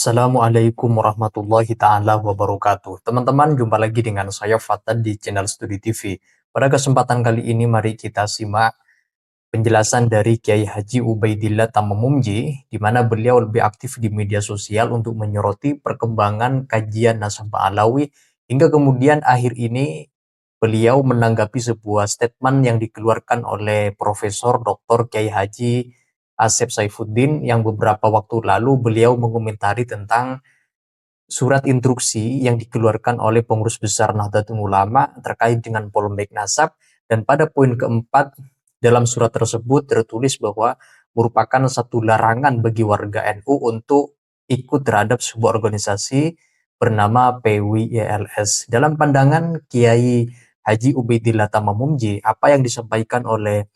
Assalamualaikum warahmatullahi taala wabarakatuh. Teman-teman, jumpa lagi dengan saya Fatan di channel Studi TV. Pada kesempatan kali ini mari kita simak penjelasan dari Kiai Haji Ubaidillah Tamamumji, di mana beliau lebih aktif di media sosial untuk menyoroti perkembangan kajian Nasabah Alawi, hingga kemudian akhir ini beliau menanggapi sebuah statement yang dikeluarkan oleh Profesor Dr. Kiai Haji Asep Saifuddin, yang beberapa waktu lalu beliau mengomentari tentang surat instruksi yang dikeluarkan oleh pengurus besar Nahdlatul Ulama terkait dengan polemik nasab, dan pada poin keempat dalam surat tersebut tertulis bahwa merupakan satu larangan bagi warga NU untuk ikut terhadap sebuah organisasi bernama PWILS. Dalam pandangan Kiai Haji Ubaidillah Tamamumji, apa yang disampaikan oleh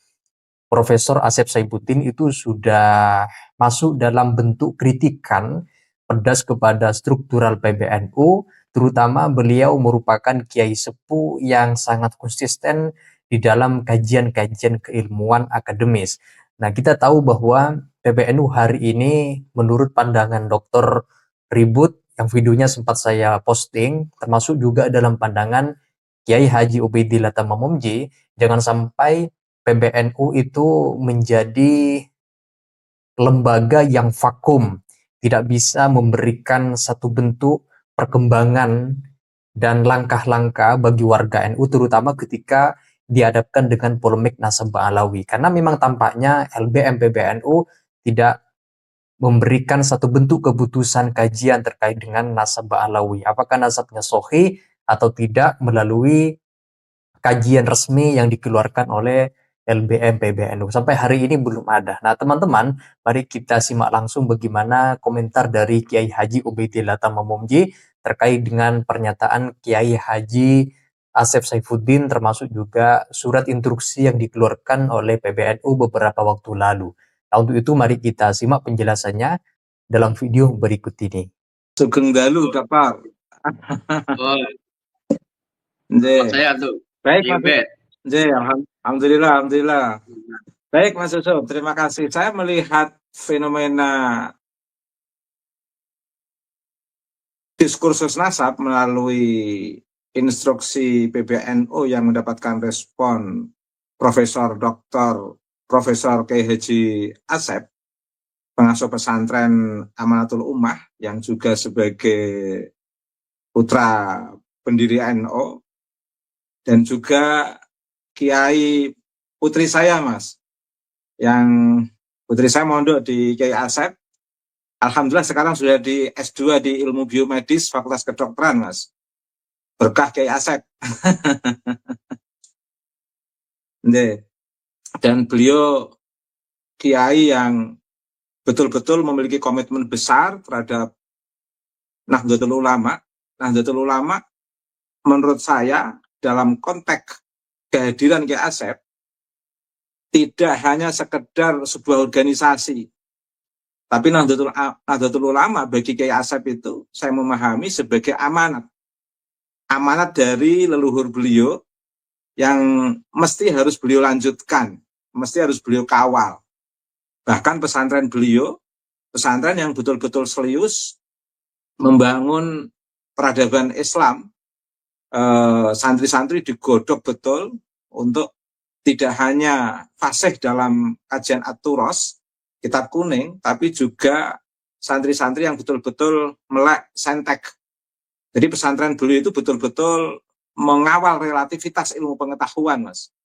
Profesor Asep Saifuddin itu sudah masuk dalam bentuk kritikan pedas kepada struktural PBNU, terutama beliau merupakan kiai sepuh yang sangat konsisten di dalam kajian-kajian keilmuan akademis. Nah, kita tahu bahwa PBNU hari ini menurut pandangan Dr. Ribut yang videonya sempat saya posting, termasuk juga dalam pandangan Kiai Haji Ubaidillah Tamamumji, jangan sampai PBNU itu menjadi lembaga yang vakum, tidak bisa memberikan satu bentuk perkembangan dan langkah-langkah bagi warga NU, terutama ketika dihadapkan dengan polemik Nasabah Alawi. Karena memang tampaknya LBM PBNU tidak memberikan satu bentuk keputusan kajian terkait dengan Nasabah Alawi. Apakah nasabnya sahih atau tidak melalui kajian resmi yang dikeluarkan oleh LBM PBNU. Sampai hari ini belum ada. Nah, teman-teman, mari kita simak langsung bagaimana komentar dari Kiai Haji Ubaidillah Tamamumji terkait dengan pernyataan Kiai Haji Asep Saifuddin, termasuk juga surat instruksi yang dikeluarkan oleh PBNU beberapa waktu lalu. Nah, untuk itu mari kita simak penjelasannya dalam video berikut ini. Sugeng dalu Kapar. Oh, saya tuh. Baik Mas. Alhamdulillah. Baik Mas Yusuf, terima kasih. Saya melihat fenomena diskursus nasab melalui instruksi PBNU yang mendapatkan respon Profesor Kiai Haji Asep, pengasuh pesantren Amanatul Ummah yang juga sebagai putra pendiri NU, dan juga Kiai putri saya Mas, yang putri saya mondok di Kiai Asep. Alhamdulillah sekarang sudah di S2 di ilmu biomedis Fakultas Kedokteran Mas, berkah Kiai Asep. Dan beliau kiai yang betul-betul memiliki komitmen besar terhadap Nahdlatul Ulama. Nahdlatul Ulama menurut saya dalam konteks kehadiran Kiai Asep tidak hanya sekedar sebuah organisasi, tapi Nahdlatul Ulama bagi Kiai Asep itu saya memahami sebagai amanat dari leluhur beliau yang mesti harus beliau lanjutkan, mesti harus beliau kawal. Bahkan pesantren beliau, pesantren yang betul-betul serius membangun peradaban Islam, santri-santri digodok betul untuk tidak hanya fasih dalam kajian At-Turos, kitab kuning, tapi juga santri-santri yang betul-betul melek sentek. Jadi pesantren beliau itu betul-betul mengawal relativitas ilmu pengetahuan, Mas.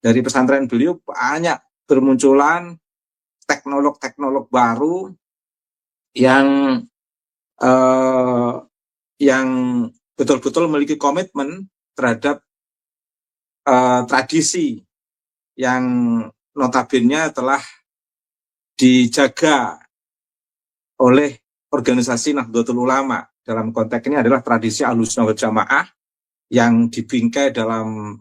Dari pesantren beliau banyak bermunculan teknolog-teknolog baru yang betul-betul memiliki komitmen terhadap tradisi yang notabene telah dijaga oleh organisasi Nahdlatul Ulama. Dalam konteks ini adalah tradisi Ahlussunnah wal Jamaah yang dibingkai dalam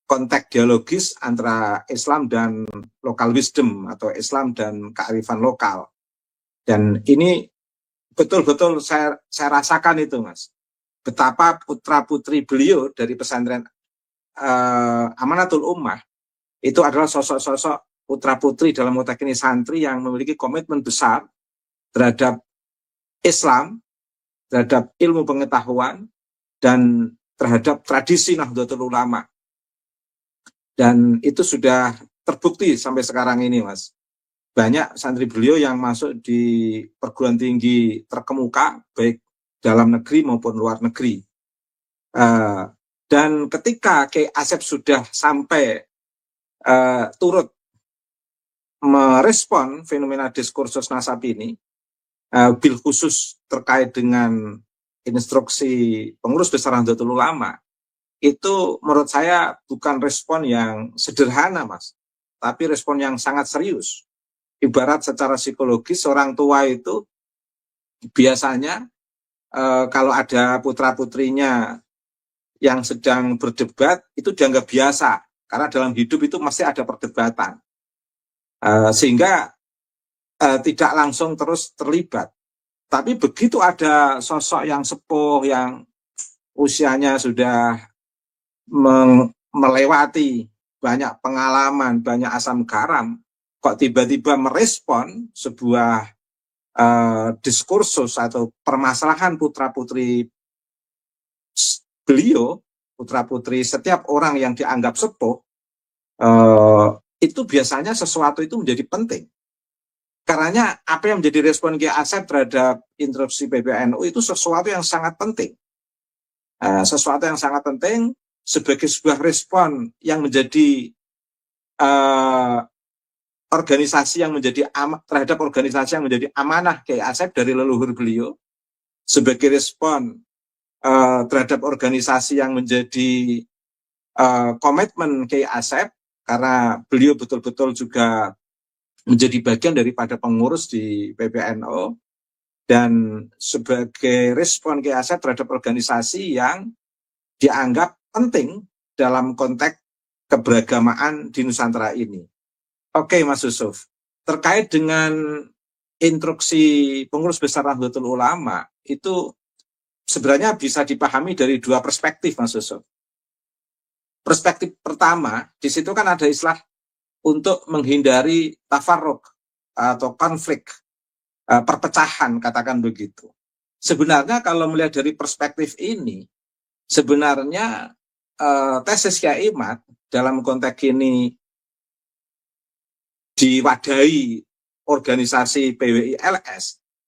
konteks dialogis antara Islam dan local wisdom atau Islam dan kearifan lokal. Dan ini betul-betul saya rasakan itu, Mas. Betapa putra-putri beliau dari pesantren Amanatul Ummah itu adalah sosok-sosok putra-putri dalam konteks ini santri yang memiliki komitmen besar terhadap Islam, terhadap ilmu pengetahuan, dan terhadap tradisi Nahdlatul Ulama. Dan itu sudah terbukti sampai sekarang ini, Mas. Banyak santri beliau yang masuk di perguruan tinggi terkemuka, baik dalam negeri maupun luar negeri. Dan ketika Kiai Asep sudah sampai turut merespon fenomena diskursus nasab ini, bil khusus terkait dengan instruksi pengurus besar Nahdlatul Ulama, itu menurut saya bukan respon yang sederhana, Mas, tapi respon yang sangat serius. Ibarat secara psikologis, orang tua itu biasanya kalau ada putra-putrinya yang sedang berdebat, itu dianggap biasa, karena dalam hidup itu masih ada perdebatan. Sehingga tidak langsung terus terlibat. Tapi begitu ada sosok yang sepuh, yang usianya sudah melewati banyak pengalaman, banyak asam garam, kok tiba-tiba merespon sebuah diskursus atau permasalahan putra-putri beliau, putra-putri setiap orang yang dianggap sepuh, itu biasanya sesuatu itu menjadi penting. Karena apa yang menjadi respon Kiai Asep terhadap instruksi PBNU itu sesuatu yang sangat penting. Sesuatu yang sangat penting sebagai sebuah respon yang menjadi organisasi yang menjadi terhadap organisasi yang menjadi amanah Kiai Asep dari leluhur beliau, sebagai respon terhadap organisasi yang menjadi komitmen Kiai Asep, karena beliau betul-betul juga menjadi bagian daripada pengurus di PBNU, dan sebagai respon Kiai Asep terhadap organisasi yang dianggap penting dalam konteks keberagamaan di Nusantara ini. Oke, Mas Yusuf, terkait dengan instruksi pengurus besar Nahdlatul Ulama, itu sebenarnya bisa dipahami dari dua perspektif, Mas Yusuf. Perspektif pertama, di situ kan ada istilah untuk menghindari tafarruk atau konflik, perpecahan, katakan begitu. Sebenarnya kalau melihat dari perspektif ini, sebenarnya tesis Kiai Imad dalam konteks ini diwadahi organisasi PWI-LS.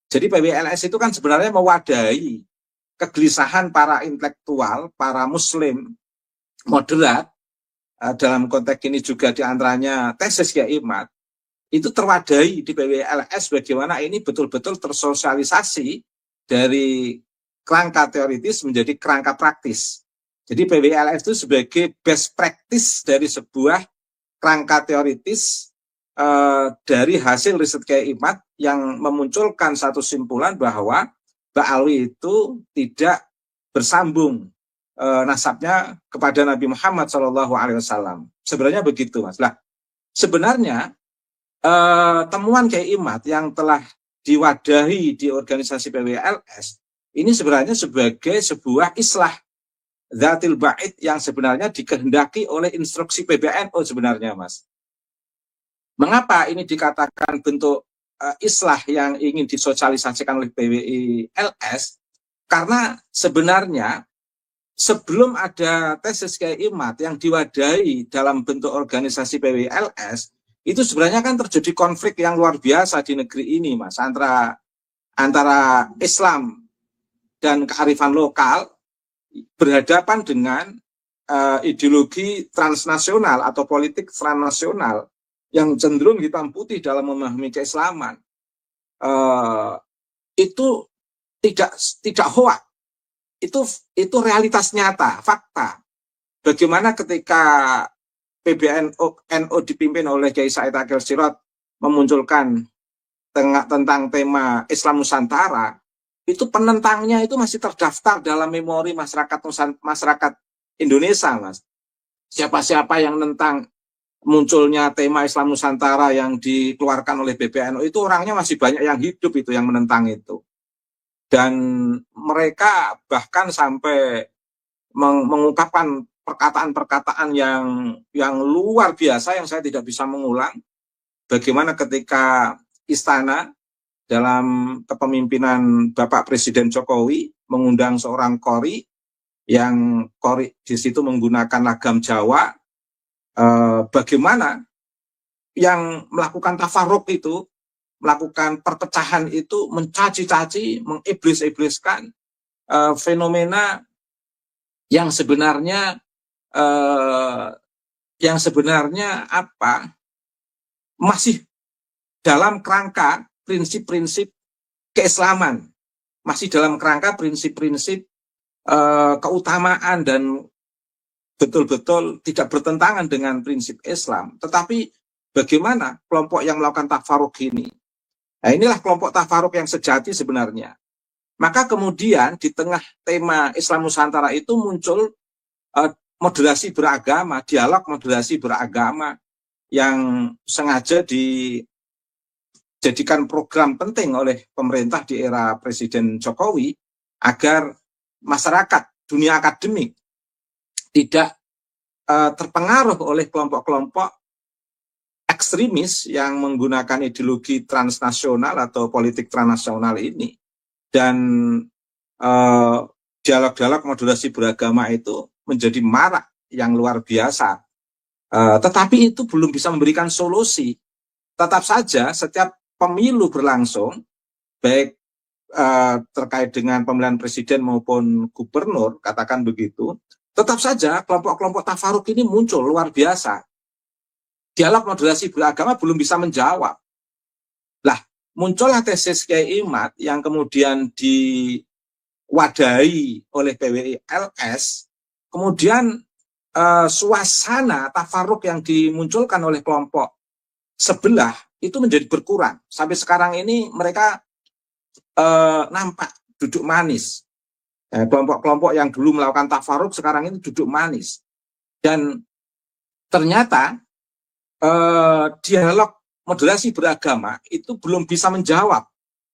Jadi PWI-LS itu kan sebenarnya mewadahi kegelisahan para intelektual, para muslim moderat, dalam konteks ini juga diantaranya tesis Kiai Imad, itu terwadahi di PWI-LS bagaimana ini betul-betul tersosialisasi dari kerangka teoritis menjadi kerangka praktis. Jadi PWI-LS itu sebagai best practice dari sebuah kerangka teoritis dari hasil riset Kiai Imad yang memunculkan satu simpulan bahwa Ba'alwi itu tidak bersambung nasabnya kepada Nabi Muhammad SAW. Sebenarnya begitu, Mas. Lah, sebenarnya temuan Kiai Imad yang telah diwadahi di organisasi PWI-LS ini sebenarnya sebagai sebuah islah dzatil ba'id yang sebenarnya dikehendaki oleh instruksi PBNU sebenarnya, Mas. Mengapa ini dikatakan bentuk islah yang ingin disosialisasikan oleh PWI-LS? Karena sebenarnya sebelum ada tesis Kiai Imad yang diwadahi dalam bentuk organisasi PWI-LS, itu sebenarnya kan terjadi konflik yang luar biasa di negeri ini, Mas, antara Islam dan kearifan lokal berhadapan dengan ideologi transnasional atau politik transnasional yang cenderung hitam putih dalam memahami keislaman. Itu tidak hoak, itu realitas nyata, fakta. Bagaimana ketika PBNU dipimpin oleh Kiai Said Akil Sirot memunculkan tentang tema Islam Nusantara, itu penentangnya itu masih terdaftar dalam memori masyarakat Indonesia, Mas. Siapa-siapa yang nentang munculnya tema Islam Nusantara yang dikeluarkan oleh PBNU itu orangnya masih banyak yang hidup itu yang menentang itu. Dan mereka bahkan sampai mengungkapkan perkataan-perkataan yang luar biasa yang saya tidak bisa mengulang. Bagaimana ketika istana dalam kepemimpinan Bapak Presiden Jokowi mengundang seorang qori yang qori di situ menggunakan lagam Jawa. Bagaimana yang melakukan tafarruq itu, melakukan perpecahan itu mencaci-caci, mengiblis-ibliskan fenomena yang sebenarnya masih dalam kerangka prinsip-prinsip keislaman, masih dalam kerangka prinsip-prinsip keutamaan dan betul-betul tidak bertentangan dengan prinsip Islam. Tetapi bagaimana kelompok yang melakukan tafarruq ini? Nah, inilah kelompok tafarruq yang sejati sebenarnya. Maka kemudian di tengah tema Islam Nusantara itu muncul moderasi beragama, dialog moderasi beragama yang sengaja dijadikan program penting oleh pemerintah di era Presiden Jokowi agar masyarakat, dunia akademik tidak terpengaruh oleh kelompok-kelompok ekstremis yang menggunakan ideologi transnasional atau politik transnasional ini. Dan dialog-dialog moderasi beragama itu menjadi marak yang luar biasa. Tetapi itu belum bisa memberikan solusi. Tetap saja setiap pemilu berlangsung, baik terkait dengan pemilihan presiden maupun gubernur, katakan begitu, tetap saja kelompok-kelompok tafarruq ini muncul luar biasa. Dialog moderasi beragama belum bisa menjawab. Lah, muncullah tesis Kiai Imad yang kemudian diwadahi oleh PWI-LS, kemudian suasana tafarruq yang dimunculkan oleh kelompok sebelah itu menjadi berkurang. Sampai sekarang ini mereka nampak duduk manis. Kelompok-kelompok yang dulu melakukan tafarruq sekarang ini duduk manis. Dan ternyata dialog moderasi beragama itu belum bisa menjawab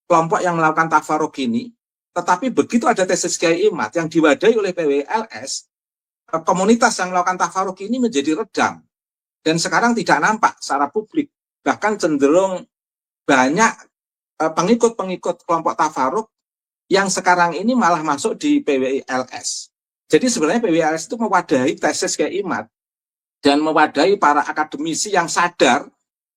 kelompok yang melakukan tafarruq ini. Tetapi begitu ada tesis Kiai Imad yang diwadahi oleh PWLS, komunitas yang melakukan tafarruq ini menjadi redam. Dan sekarang tidak nampak secara publik. Bahkan cenderung banyak pengikut-pengikut kelompok tafarruq yang sekarang ini malah masuk di PWLS. Jadi sebenarnya PWLS itu mewadahi tesis Kiai Imad dan mewadahi para akademisi yang sadar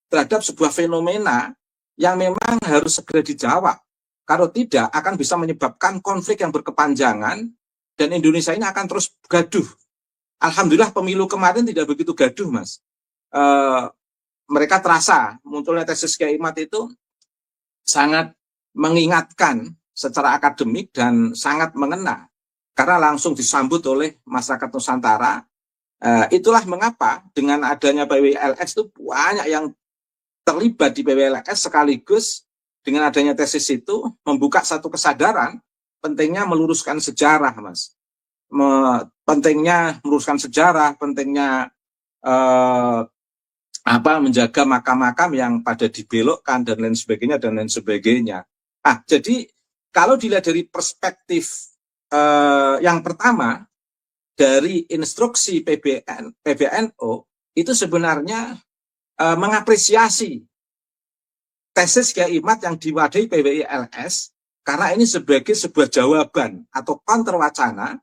terhadap sebuah fenomena yang memang harus segera dijawab. Kalau tidak akan bisa menyebabkan konflik yang berkepanjangan dan Indonesia ini akan terus gaduh. Alhamdulillah pemilu kemarin tidak begitu gaduh, Mas. Mereka terasa munculnya tesis Kiai Imad itu sangat mengingatkan secara akademik dan sangat mengena karena langsung disambut oleh masyarakat Nusantara. Itulah mengapa dengan adanya PWLS itu banyak yang terlibat di PWLS sekaligus dengan adanya tesis itu membuka satu kesadaran pentingnya meluruskan sejarah, Mas. Pentingnya meluruskan sejarah, pentingnya menjaga makam-makam yang pada dibelokkan dan lain sebagainya. Jadi kalau dilihat dari perspektif yang pertama dari instruksi PBNU itu sebenarnya mengapresiasi tesis Kiai Imad yang diwadahi PWI-LS karena ini sebagai sebuah jawaban atau counter wacana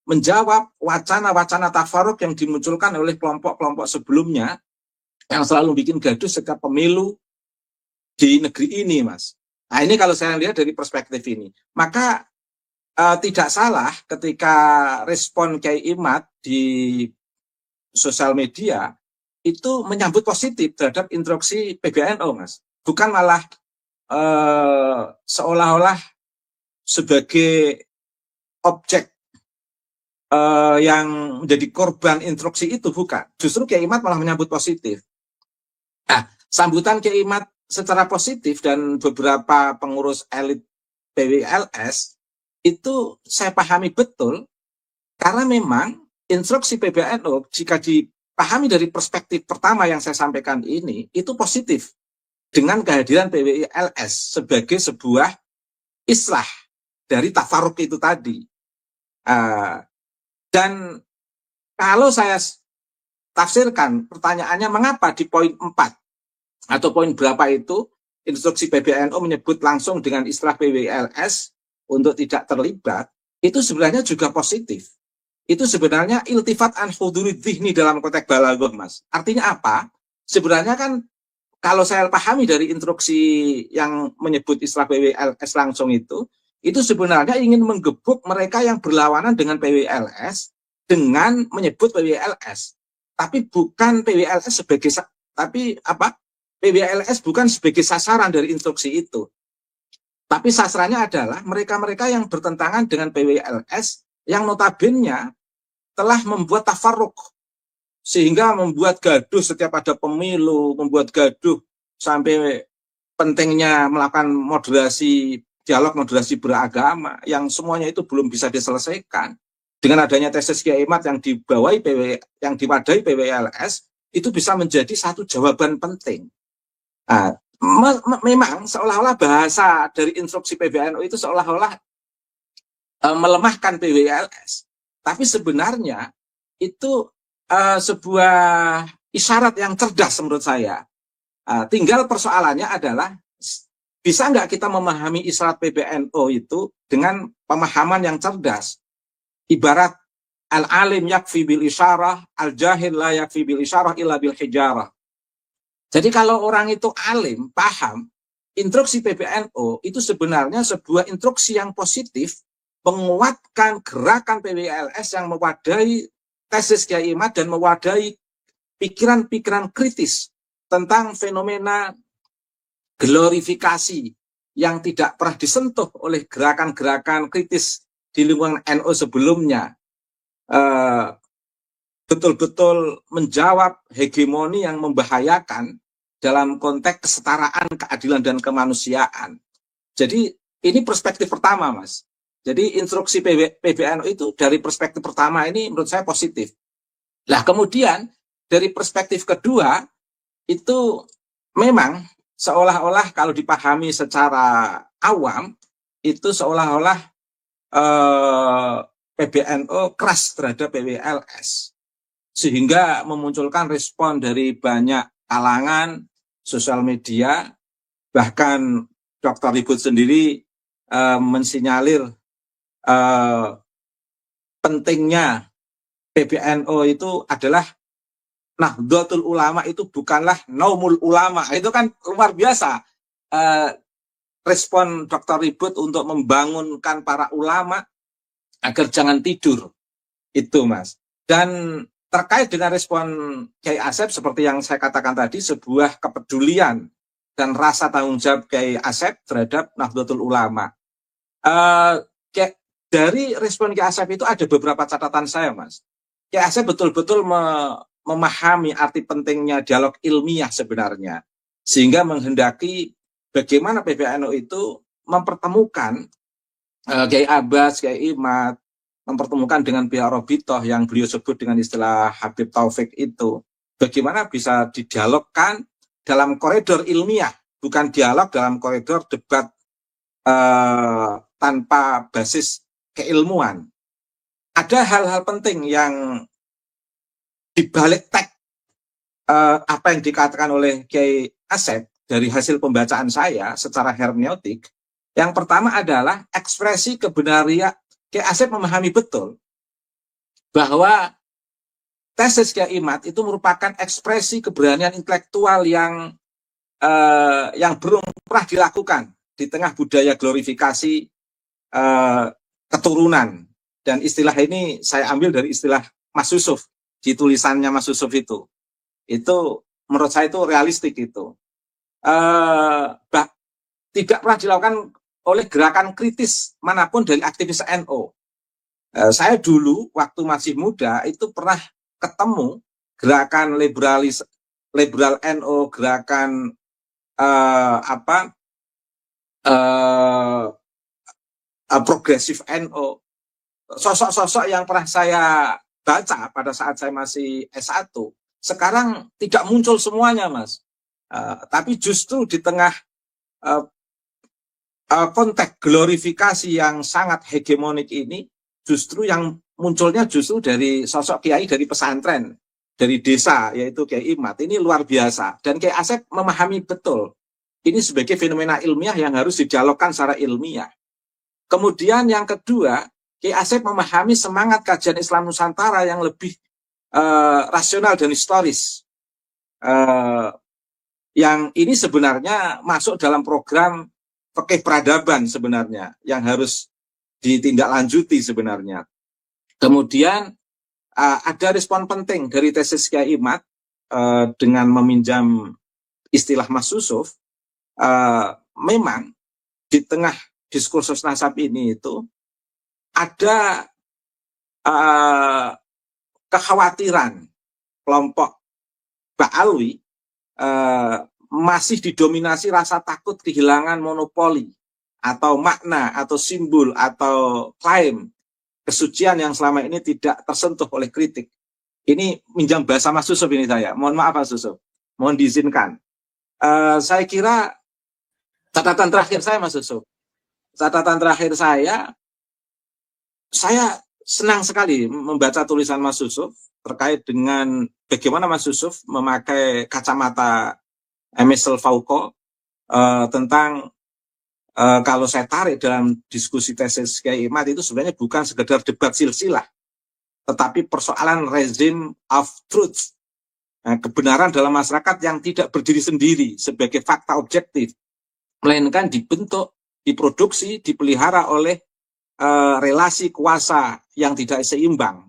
menjawab wacana-wacana tafarruq yang dimunculkan oleh kelompok-kelompok sebelumnya yang selalu bikin gaduh setiap pemilu di negeri ini, Mas. Nah, ini kalau saya lihat dari perspektif ini. Maka tidak salah ketika respon Kiai Imad di sosial media itu menyambut positif terhadap instruksi PBNU, Mas. Bukan malah seolah-olah sebagai objek yang menjadi korban instruksi itu, bukan. Justru Kiai Imad malah menyambut positif. Sambutan Kiai Imad secara positif dan beberapa pengurus elit PWLS itu saya pahami betul karena memang instruksi PBNU jika dipahami dari perspektif pertama yang saya sampaikan ini itu positif dengan kehadiran PWLS sebagai sebuah islah dari tafarruq itu tadi. Dan kalau saya tafsirkan pertanyaannya mengapa di poin 4 atau poin berapa itu instruksi PBNU menyebut langsung dengan istilah PWLS untuk tidak terlibat, itu sebenarnya juga positif. Itu sebenarnya iltifat an hudurid dzihni dalam konteks balaghah, Mas. Artinya apa? Sebenarnya kan kalau saya pahami dari instruksi yang menyebut istilah PWLS langsung itu sebenarnya ingin menggebuk mereka yang berlawanan dengan PWLS dengan menyebut PWLS. Tapi bukan PWLS sebagai PWLS bukan sebagai sasaran dari instruksi itu. Tapi sasarannya adalah mereka-mereka yang bertentangan dengan PWLS yang notabene telah membuat tafarruq sehingga membuat gaduh setiap ada pemilu, membuat gaduh sampai pentingnya melakukan dialog moderasi beragama yang semuanya itu belum bisa diselesaikan. Dengan adanya tesis Kiai Imad yang diwadahi PWLS itu bisa menjadi satu jawaban penting. Nah, memang seolah-olah bahasa dari instruksi PBNU itu seolah-olah melemahkan PWLS. Tapi sebenarnya itu sebuah isyarat yang cerdas menurut saya. Tinggal persoalannya adalah bisa nggak kita memahami isyarat PBNU itu dengan pemahaman yang cerdas. Ibarat al-alim yakfi bil isyarah, al-jahil la yakfi bil isyarah illa bil hijarah. Jadi kalau orang itu alim, paham, instruksi PBNU itu sebenarnya sebuah instruksi yang positif, menguatkan gerakan PWLS yang mewadahi tesis Kiai Imad dan mewadahi pikiran-pikiran kritis tentang fenomena glorifikasi yang tidak pernah disentuh oleh gerakan-gerakan kritis di lingkungan NU sebelumnya, betul-betul menjawab hegemoni yang membahayakan dalam konteks kesetaraan, keadilan, dan kemanusiaan. Jadi ini perspektif pertama, Mas. Jadi instruksi PBNU itu dari perspektif pertama ini menurut saya positif. Nah kemudian dari perspektif kedua itu memang seolah-olah kalau dipahami secara awam itu seolah-olah PBNU keras terhadap PWLS sehingga memunculkan respon dari banyak kalangan sosial media, bahkan Dr. Ribut sendiri mensinyalir pentingnya PBNU itu adalah Nahdlatul Ulama itu bukanlah Naumul Ulama. Itu kan luar biasa respon Dr. Ribut untuk membangunkan para ulama agar jangan tidur. Itu, Mas. Dan terkait dengan respon Kiai Asep seperti yang saya katakan tadi, sebuah kepedulian dan rasa tanggung jawab Kiai Asep terhadap Nahdlatul Ulama. Dari respon Kiai Asep itu ada beberapa catatan saya, Mas. Kiai Asep betul-betul memahami arti pentingnya dialog ilmiah sebenarnya, sehingga menghendaki bagaimana PBNU itu mempertemukan Kiai Abbas, Kiai Imad, mempertemukan dengan pihak Robitoh yang beliau sebut dengan istilah Habib Taufik itu, bagaimana bisa didialogkan dalam koridor ilmiah, bukan dialog dalam koridor debat tanpa basis keilmuan. Ada hal-hal penting yang dibalik teks apa yang dikatakan oleh Kiai Asep dari hasil pembacaan saya secara hermeneutik. Yang pertama adalah ekspresi kebenaran. Kiai Asep memahami betul bahwa tesis Kiai Imad itu merupakan ekspresi keberanian intelektual yang belum pernah dilakukan di tengah budaya glorifikasi keturunan. Dan istilah ini saya ambil dari istilah Mas Yusuf, di tulisannya Mas Yusuf itu. Itu menurut saya itu realistik itu. Tidak pernah dilakukan oleh gerakan kritis manapun dari aktivis NU. Saya dulu waktu masih muda itu pernah ketemu gerakan liberal NU, gerakan progresif NU. Sosok-sosok yang pernah saya baca pada saat saya masih S1 sekarang tidak muncul semuanya, Mas. Tapi justru di tengah konteks glorifikasi yang sangat hegemonik ini, justru yang munculnya justru dari sosok kiai dari pesantren, dari desa, yaitu Kiai Imad. Ini luar biasa. Dan Kiai Asep memahami betul ini sebagai fenomena ilmiah yang harus didialogkan secara ilmiah. Kemudian yang kedua, Kiai Asep memahami semangat kajian Islam Nusantara yang lebih rasional dan historis. Yang ini sebenarnya masuk dalam program fikih peradaban sebenarnya, yang harus ditindaklanjuti sebenarnya. Kemudian ada respon penting dari tesis Kiai Imad dengan meminjam istilah Mas Yusuf. Memang di tengah diskursus nasab ini itu ada kekhawatiran kelompok Ba'alwi masih didominasi rasa takut kehilangan monopoli atau makna atau simbol atau klaim kesucian yang selama ini tidak tersentuh oleh kritik. Ini minjam bahasa Mas Yusuf ini saya. Mohon maaf Mas Yusuf. Mohon diizinkan. Saya kira catatan terakhir saya Mas Yusuf. Catatan terakhir saya senang sekali membaca tulisan Mas Yusuf terkait dengan bagaimana Mas Yusuf memakai kacamata Emerson Foucault tentang kalau saya tarik dalam diskusi tesis Kiai Imad itu sebenarnya bukan sekedar debat silsilah, tetapi persoalan rezim of truth, kebenaran dalam masyarakat yang tidak berdiri sendiri sebagai fakta objektif, melainkan dibentuk, diproduksi, dipelihara oleh relasi kuasa yang tidak seimbang,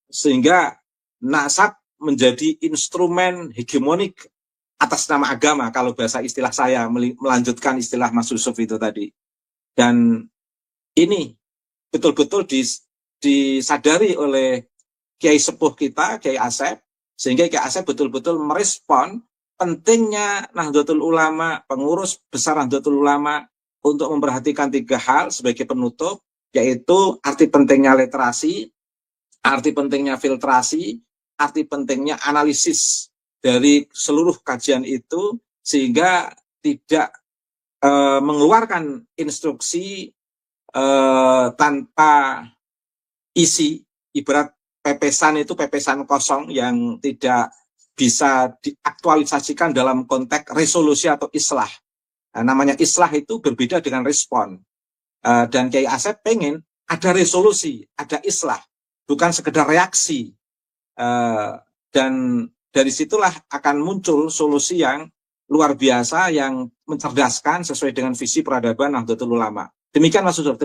sehingga nasab menjadi instrumen hegemonik atas nama agama, kalau bahasa istilah saya melanjutkan istilah Mas Yusuf itu tadi. Dan ini betul-betul disadari oleh Kiai Sepuh kita, Kiai Asep, sehingga Kiai Asep betul-betul merespon pentingnya Nahdlatul Ulama, pengurus besar Nahdlatul Ulama, untuk memperhatikan 3 hal sebagai penutup, yaitu arti pentingnya literasi, arti pentingnya filtrasi, arti pentingnya analisis dari seluruh kajian itu, sehingga tidak mengeluarkan instruksi tanpa isi, ibarat pepesan itu pepesan kosong yang tidak bisa diaktualisasikan dalam konteks resolusi atau islah. Namanya islah itu berbeda dengan respon. Dan Kiai Asep pengen ada resolusi, ada islah, bukan sekedar reaksi. Dan dari situlah akan muncul solusi yang luar biasa yang mencerdaskan sesuai dengan visi peradaban Nahdlatul Ulama. Demikian Mas Yusuf.